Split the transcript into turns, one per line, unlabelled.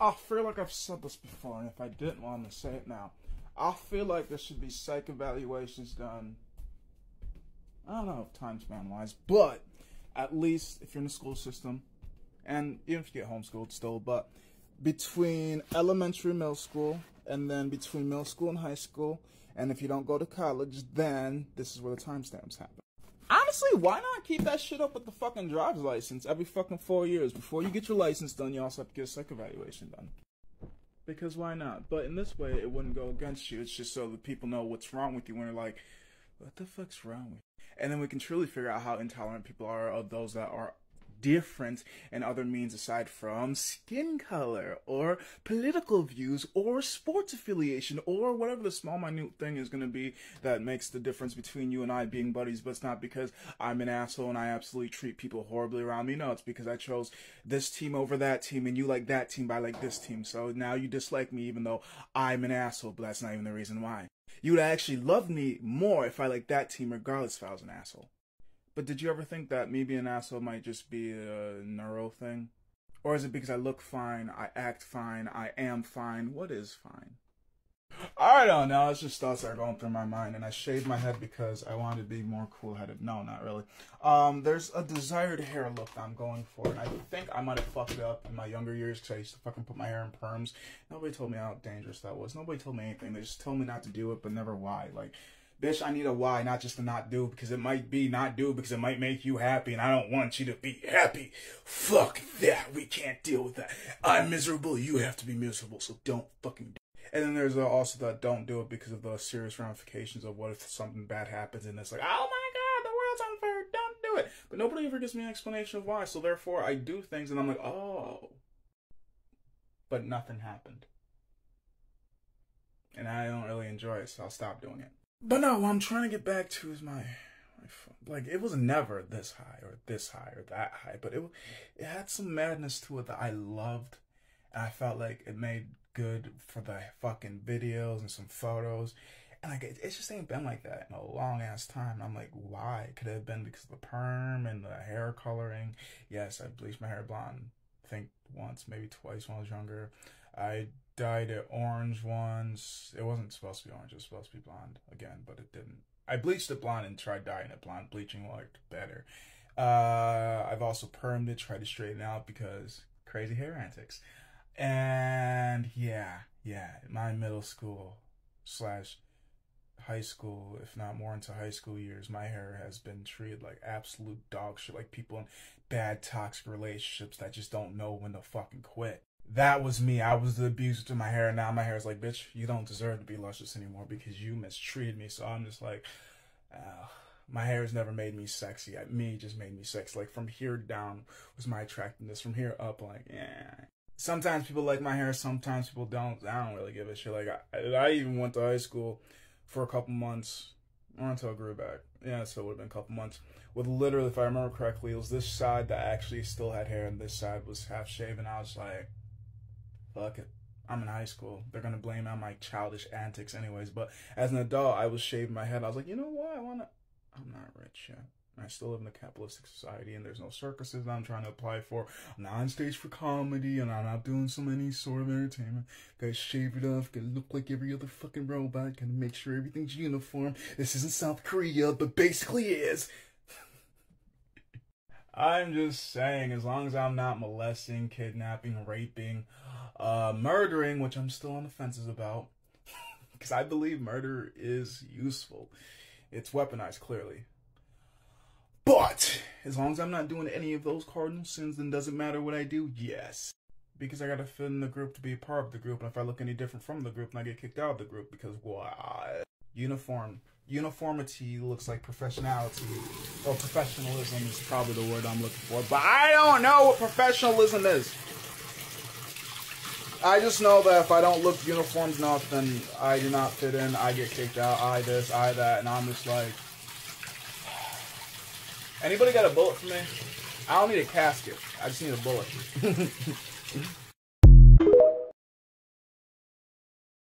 I feel like I've said this before, and if I didn't, well, I'm gonna say it now. I feel like there should be psych evaluations done. I don't know if time span wise, but at least if you're in the school system, and even if you get homeschooled still, but between elementary and middle school, and then between middle school and high school, and if you don't go to college, then this is where the timestamps happen. Honestly, why not keep that shit up with the fucking driver's license every fucking 4 years? Before you get your license done, you also have to get a psych evaluation done. Because why not? But in this way, it wouldn't go against you. It's just so that people know what's wrong with you when they're like, what the fuck's wrong with you? And then we can truly figure out how intolerant people are of those that are different in other means aside from skin color or political views or sports affiliation or whatever the small minute thing is going to be that makes the difference between you and I being buddies. But it's not because I'm an asshole and I absolutely treat people horribly around me. No, it's because I chose this team over that team and you like that team, but I like this team. So now you dislike me even though I'm an asshole, but that's not even the reason why. You would actually love me more if I liked that team regardless if I was an asshole. But did you ever think that me being an asshole might just be a neuro thing? Or is it because I look fine, I act fine, I am fine? What is fine? I don't know, it's just thoughts that are going through my mind, and I shaved my head because I wanted to be more cool-headed. No, not really. There's a desired hair look I'm going for, and I think I might have fucked it up in my younger years because I used to fucking put my hair in perms. Nobody told me how dangerous that was. Nobody told me anything. They just told me not to do it, but never why. Like, bitch, I need a why, not just a not do, because it might be not do because it might make you happy, and I don't want you to be happy. Fuck that. We can't deal with that. I'm miserable. You have to be miserable, so don't fucking do it. And then there's also the don't do it because of the serious ramifications of what if something bad happens, and it's like, oh my god, the world's unfair, don't do it. But nobody ever gives me an explanation of why, so therefore I do things, and I'm like, oh. But nothing happened. And I don't really enjoy it, so I'll stop doing it. But no, what I'm trying to get back to is my like, it was never this high or that high, but it had some madness to it that I loved, and I felt like it made good for the fucking videos and some photos, and like, it just ain't been like that in a long ass time. And I'm like, why? Could it have been because of the perm and the hair coloring? Yes, I bleached my hair blonde, I think once, maybe twice when I was younger. I dyed it orange once. It wasn't supposed to be orange, it was supposed to be blonde again, but it didn't. I bleached it blonde and tried dyeing it blonde. Bleaching worked better. I've also permed it, tried to straighten it out because crazy hair antics. And yeah, my middle school / high school, if not more into high school years, my hair has been treated like absolute dog shit, like people in bad toxic relationships that just don't know when to fucking quit. That was me. I was the abuser to my hair, and now my hair is like, bitch, you don't deserve to be luscious anymore because you mistreated me. So I'm just like, my hair has never made me sexy. Me just made me sexy. Like, from here down was my attractiveness. From here up, like, yeah. Sometimes people like my hair, sometimes people don't. I don't really give a shit. Like, I even went to high school for a couple months, or until I grew back. Yeah, so it would have been a couple months. With literally, if I remember correctly, it was this side that actually still had hair, and this side was half shaven. I was like, fuck it. I'm in high school. They're going to blame me on my childish antics anyways. But as an adult, I was shaving my head. I was like, you know what? I'm not rich yet. I still live in a capitalistic society, and there's no circuses I'm trying to apply for. I'm not on stage for comedy, and I'm not doing so many sort of entertainment. Gotta shave it off, gotta look like every other fucking robot, gotta make sure everything's uniform. This isn't South Korea, but basically is. I'm just saying, as long as I'm not molesting, kidnapping, raping, murdering, which I'm still on the fences about, because I believe murder is useful. It's weaponized, clearly. But as long as I'm not doing any of those cardinal sins, then doesn't matter what I do? Yes. Because I gotta fit in the group to be a part of the group, and if I look any different from the group, then I get kicked out of the group, because why? Uniformity looks like professionality. Or professionalism is probably the word I'm looking for, but I don't know what professionalism is. I just know that if I don't look uniformed enough, then I do not fit in, I get kicked out, I this, I that, and I'm just like, anybody got a bullet for me? I don't need a casket. I just need a bullet.